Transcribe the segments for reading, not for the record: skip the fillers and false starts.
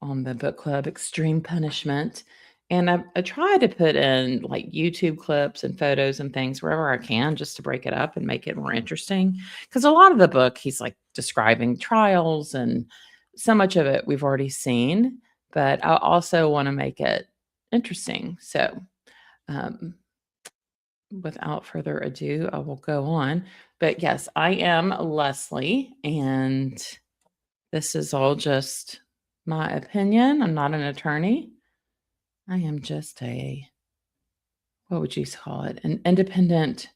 on the book club, Extreme Punishment. And I try to put in like YouTube clips and photos and things wherever I can just to break it up and make it more interesting. Because a lot of the book, he's like describing trials and so much of it we've already seen, but I also want to make it interesting. So, um, without further ado, I will go on. But yes, I am Leslie, and this is all just my opinion. I'm not an attorney. I am just what would you call it? An independent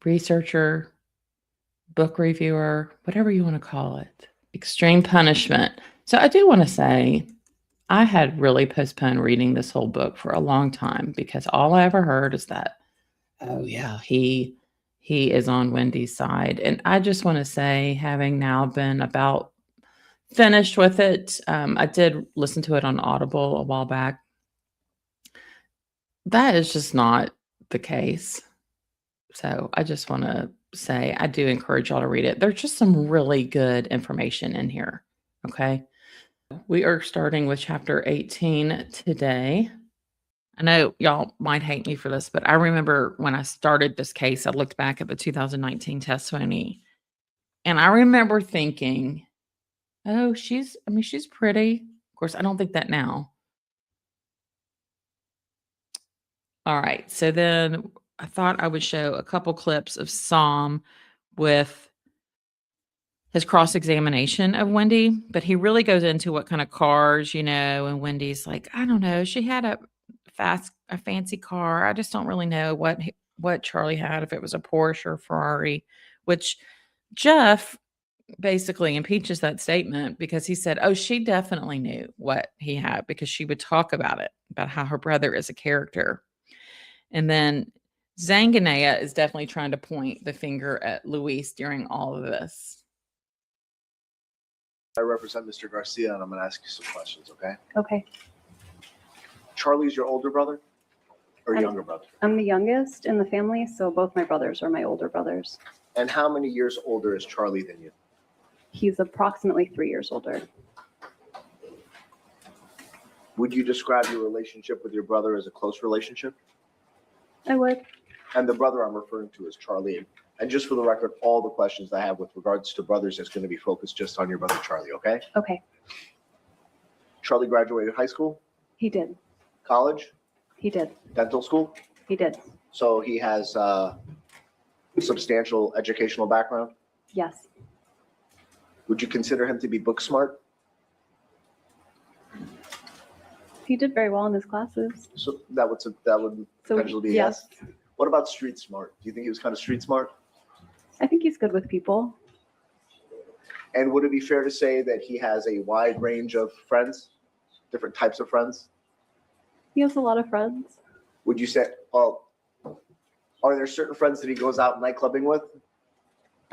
researcher, book reviewer, whatever you want to call it. Extreme Punishment. So I do want to say I had really postponed reading this whole book for a long time because all I ever heard is that, oh yeah, he is on Wendy's side. And I just want to say, having now been about finished with it, I did listen to it on Audible a while back. That is just not the case. So I just want to say I do encourage y'all to read it. There's just some really good information in here. Okay. We are starting with chapter 18 today. I know y'all might hate me for this, but I remember when I started this case, I looked back at the 2019 testimony and I remember thinking, oh, she's pretty. Of course, I don't think that now. All right. So then I thought I would show a couple clips of Saam with his cross-examination of Wendi, but he really goes into what kind of cars, and Wendy's like, I don't know. She had a fancy car. I just don't really know what Charlie had, if it was a Porsche or Ferrari, which Jeff basically impeaches that statement because he said, oh, she definitely knew what he had because she would talk about it, about how her brother is a character. And then Zangeneh is definitely trying to point the finger at Luis during all of this. I represent Mr. Garcia, and I'm going to ask you some questions, okay? Okay. Charlie's your older brother or younger brother? I'm the youngest in the family, so both my brothers are my older brothers. And how many years older is Charlie than you? He's approximately 3 years older. Would you describe your relationship with your brother as a close relationship? I would. And the brother I'm referring to is Charlie. And just for the record, all the questions I have with regards to brothers is going to be focused just on your brother, Charlie, okay? Okay. Charlie graduated high school? He did. College? He did. Dental school? He did. So he has substantial educational background? Yes. Would you consider him to be book smart? He did very well in his classes. So that would potentially be a yes. What about street smart? Do you think he was kind of street smart? I think he's good with people. And would it be fair to say that he has a wide range of friends, different types of friends? He has a lot of friends. Would you say, well, are there certain friends that he goes out night clubbing with?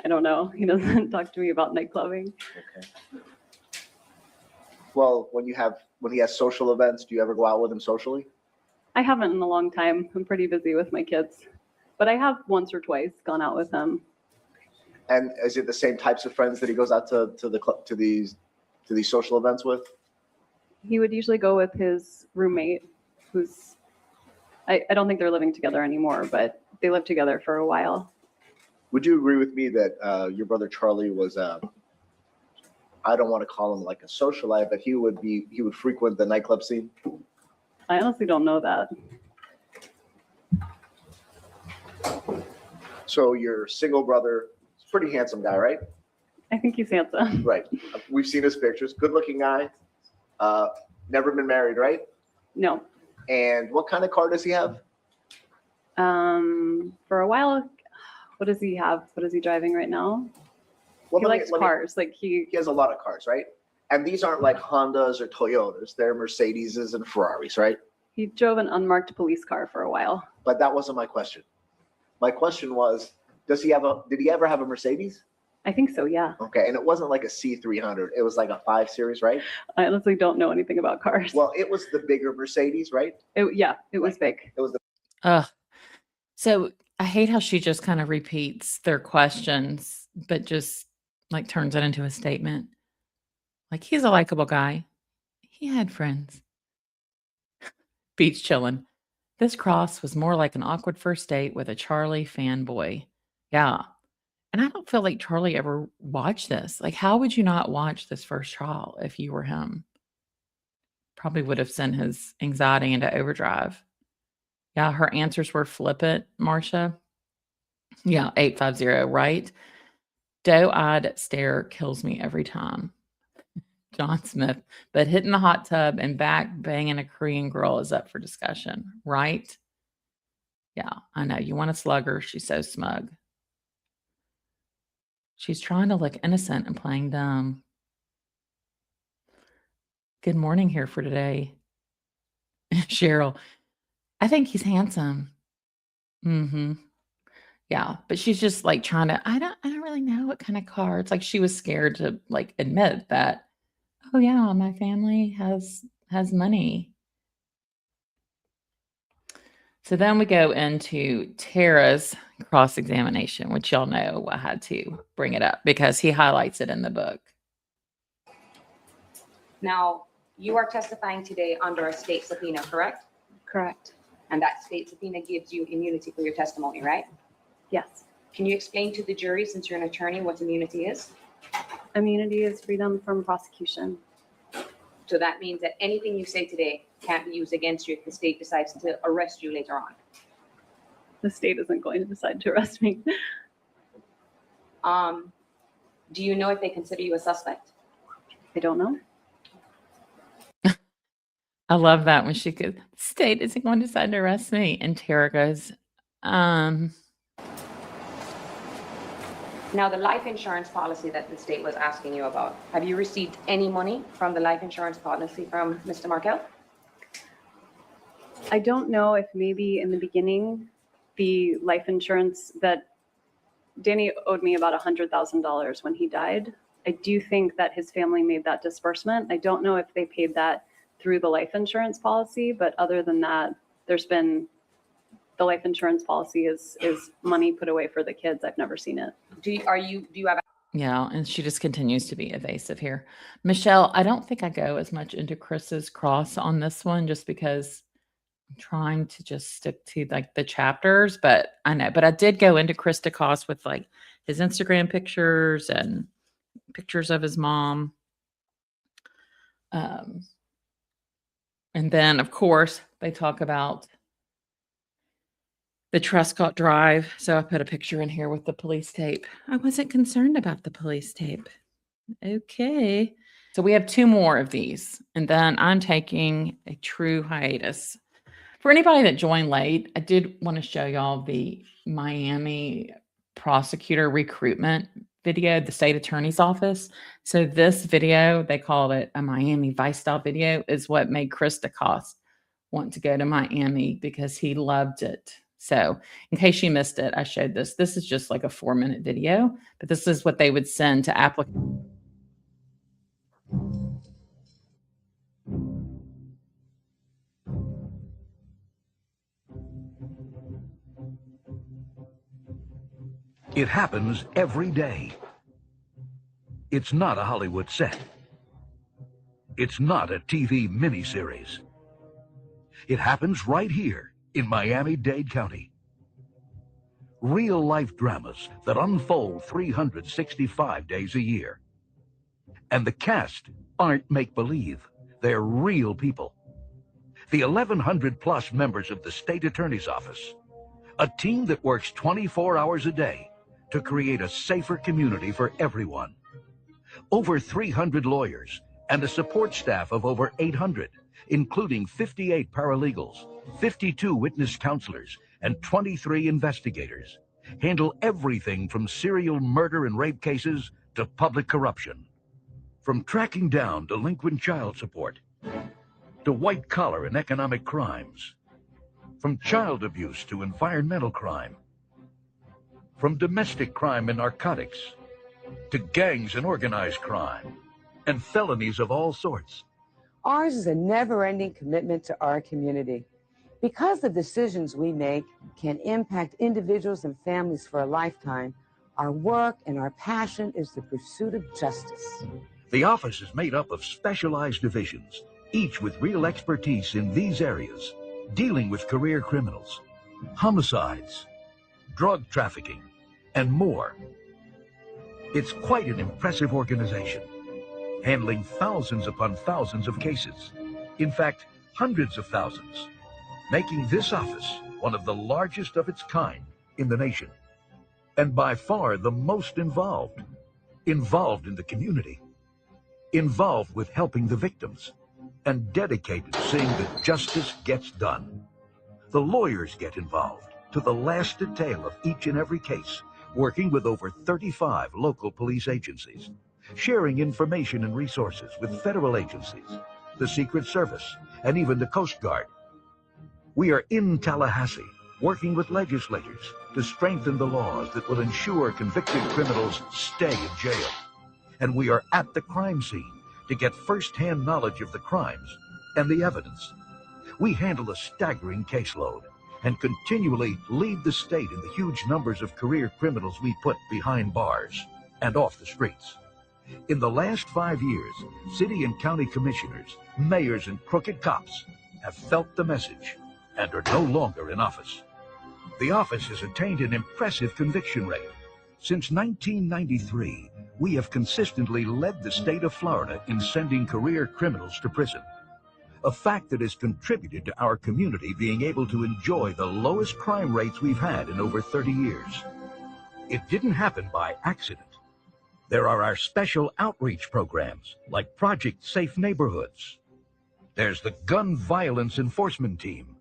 I don't know. He doesn't talk to me about night clubbing. Okay. Well, when he has social events, do you ever go out with him socially? I haven't in a long time. I'm pretty busy with my kids, but I have once or twice gone out with him. And is it the same types of friends that he goes out to these social events with? He would usually go with his roommate, who's I don't think they're living together anymore, but they lived together for a while. Would you agree with me that your brother Charlie was I don't want to call him like a socialite, but he would frequent the nightclub scene? I honestly don't know that. So your single brother is a pretty handsome guy, right? I think he's handsome. Right. We've seen his pictures. Good looking guy. Never been married, right? No. And what kind of car does he have? For a while, what does he have? What is he driving right now? Well, he likes cars. He has a lot of cars, right? And these aren't like Hondas or Toyotas. They're Mercedeses and Ferraris, right? He drove an unmarked police car for a while. But that wasn't my question. My question was, did he ever have a Mercedes? I think so, yeah. Okay, and it wasn't like a C300. It was like a 5 Series, right? I honestly don't know anything about cars. Well, it was the bigger Mercedes, right? It was big. It was the. So I hate how she just kind of repeats their questions, but just like turns it into a statement. Like, he's a likable guy. He had friends. Beach chillin'. This cross was more like an awkward first date with a Charlie fanboy. Yeah. And I don't feel like Charlie ever watched this. Like, how would you not watch this first trial if you were him? Probably would have sent his anxiety into overdrive. Yeah, her answers were flippant, Marcia. Yeah, 850, right? Doe-eyed stare kills me every time. John Smith, but hitting the hot tub and back banging a Korean girl is up for discussion, right? Yeah, I know. You want to slug her. She's so smug. She's trying to look innocent and playing dumb. Good morning here for today. Cheryl, I think he's handsome. Mm-hmm. Yeah, but she's just like trying to, I don't really know what kind of car. It's like she was scared to like admit that, oh yeah, my family has money. So then we go into Tara's cross-examination, which y'all know I had to bring it up because he highlights it in the book. Now, you are testifying today under a state subpoena, correct? Correct. And that state subpoena gives you immunity for your testimony, right? Yes. Can you explain to the jury, since you're an attorney, what immunity is? Immunity is freedom from prosecution. So that means that anything you say today can't be used against you if the state decides to arrest you later on. The state isn't going to decide to arrest me. Do you know if they consider you a suspect? I don't know. I love that when she goes, state isn't going to decide to arrest me. And Tara goes, Now, the life insurance policy that the state was asking you about, have you received any money from the life insurance policy from Mr. Markel? I don't know if maybe in the beginning, the life insurance that Danny owed me about $100,000 when he died. I do think that his family made that disbursement. I don't know if they paid that through the life insurance policy, but other than that, there's been the life insurance policy is money put away for the kids. I've never seen it. Do you have? yeah, and she just continues to be evasive here. Michelle, I don't think I go as much into Chris's cross on this one just because I'm trying to just stick to like the chapters, but I know, but I did go into Chris DeCoste with like his Instagram pictures and pictures of his mom. And then of course they talk about the Truscott Drive. So I put a picture in here with the police tape. I wasn't concerned about the police tape. Okay. So we have 2 more of these, and then I'm taking a true hiatus. For anybody that joined late, I did want to show y'all the Miami prosecutor recruitment video, the state attorney's office. So this video, they called it a Miami Vice style video, is what made Chris DeCoste want to go to Miami because he loved it. So in case you missed it, I showed this. This is just like a 4-minute video, but this is what they would send to applicants. It happens every day. It's not a Hollywood set. It's not a TV miniseries. It happens right here in Miami-Dade County. Real-life dramas that unfold 365 days a year. And the cast aren't make-believe. They're real people. The 1,100-plus members of the State Attorney's Office, a team that works 24 hours a day to create a safer community for everyone. Over 300 lawyers and a support staff of over 800, including 58 paralegals, 52 witness counselors, and 23 investigators, handle everything from serial murder and rape cases to public corruption. From tracking down delinquent child support to white-collar and economic crimes. From child abuse to environmental crime. From domestic crime and narcotics to gangs and organized crime and felonies of all sorts. Ours is a never-ending commitment to our community. Because the decisions we make can impact individuals and families for a lifetime, our work and our passion is the pursuit of justice. The office is made up of specialized divisions each with real expertise in these areas, dealing with career criminals, homicides, drug trafficking, and more. It's quite an impressive organization, handling thousands upon thousands of cases. In fact, hundreds of thousands, making this office one of the largest of its kind in the nation, and by far the most involved in the community, involved with helping the victims, and dedicated to seeing that justice gets done. The lawyers get involved to the last detail of each and every case, working with over 35 local police agencies, sharing information and resources with federal agencies, the Secret Service, and even the Coast Guard. We are in Tallahassee, working with legislators to strengthen the laws that will ensure convicted criminals stay in jail. And we are at the crime scene to get first-hand knowledge of the crimes and the evidence. We handle a staggering caseload and continually lead the state in the huge numbers of career criminals we put behind bars and off the streets. In the last 5 years, city and county commissioners, mayors, and crooked cops have felt the message and are no longer in office. The office has attained an impressive conviction rate. Since 1993, we have consistently led the state of Florida in sending career criminals to prison, a fact that has contributed to our community being able to enjoy the lowest crime rates we've had in over 30 years. It didn't happen by accident. There are our special outreach programs like Project Safe Neighborhoods. There's the Gun Violence Enforcement Team,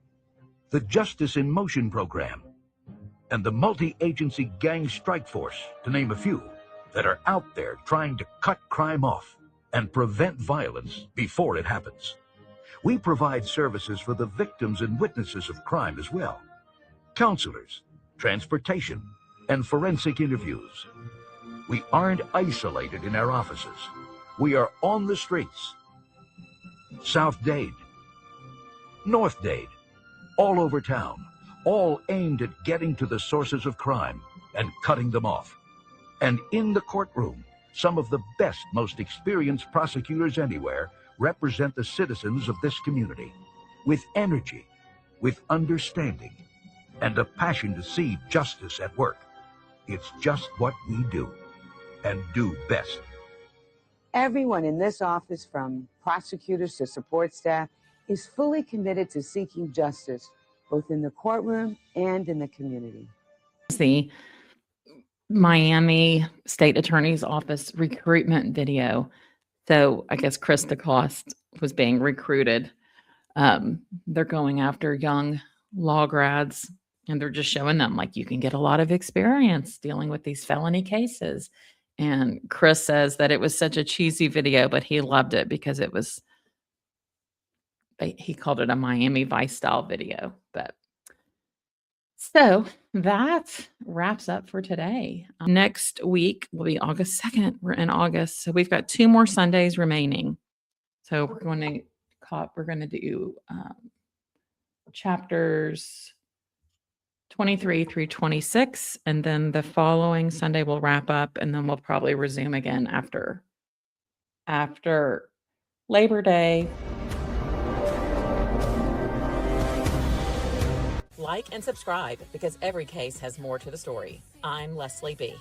the Justice in Motion program, and the Multi-Agency Gang Strike Force, to name a few, that are out there trying to cut crime off and prevent violence before it happens. We provide services for the victims and witnesses of crime as well. Counselors, transportation, and forensic interviews. We aren't isolated in our offices. We are on the streets. South Dade, North Dade, all over town, all aimed at getting to the sources of crime and cutting them off. And in the courtroom, some of the best, most experienced prosecutors anywhere represent the citizens of this community with energy, with understanding, and a passion to see justice at work. It's just what we do, and do best. Everyone in this office, from prosecutors to support staff, is fully committed to seeking justice, both in the courtroom and in the community. The Miami State Attorney's Office recruitment video. So I guess Chris DeCoste was being recruited. They're going after young law grads, and they're just showing them, like, you can get a lot of experience dealing with these felony cases. And Chris says that it was such a cheesy video, but he loved it because it was, he called it a Miami Vice style video. But so that wraps up for today. Next week will be August 2nd. We're in August. So we've got 2 more Sundays remaining. So we're going to do chapters 23 through 26. And then the following Sunday we'll wrap up, and then we'll probably resume again after Labor Day. Like and subscribe, because every case has more to the story. I'm Leslie B.